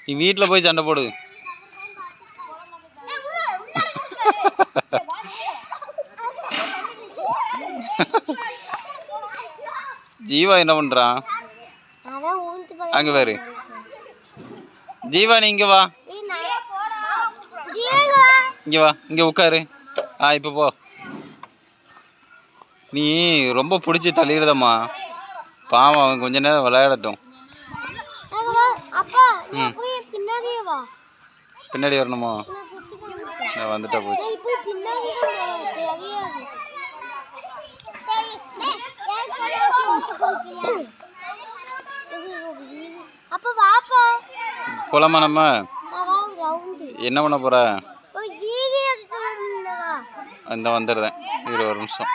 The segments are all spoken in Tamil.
நீ வீட்டில் போய் சண்டை போடு. ஜீவா என்ன பண்ணுறான்? அங்கே பாரு. ஜீவா நீ இங்கே வா, இங்கே வா, இங்கே உட்காரு. இப்போ போ. நீ ரொம்ப பிடிச்சி தள்ளிடுதம்மா. பாவம், அவன் கொஞ்ச நேரம் விளையாடட்டும். பின்னாடி வரணுமா? வந்துட்டா போச்சு. போலாமா நம்ம? என்ன பண்ண போற? அந்த வந்துடுறேன், இரு ஒரு நிமிஷம்.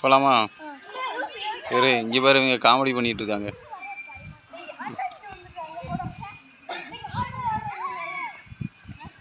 போலாமா? இரு, இங்கே பாரு, இவங்க காமெடி பண்ணிட்டு இருக்காங்க.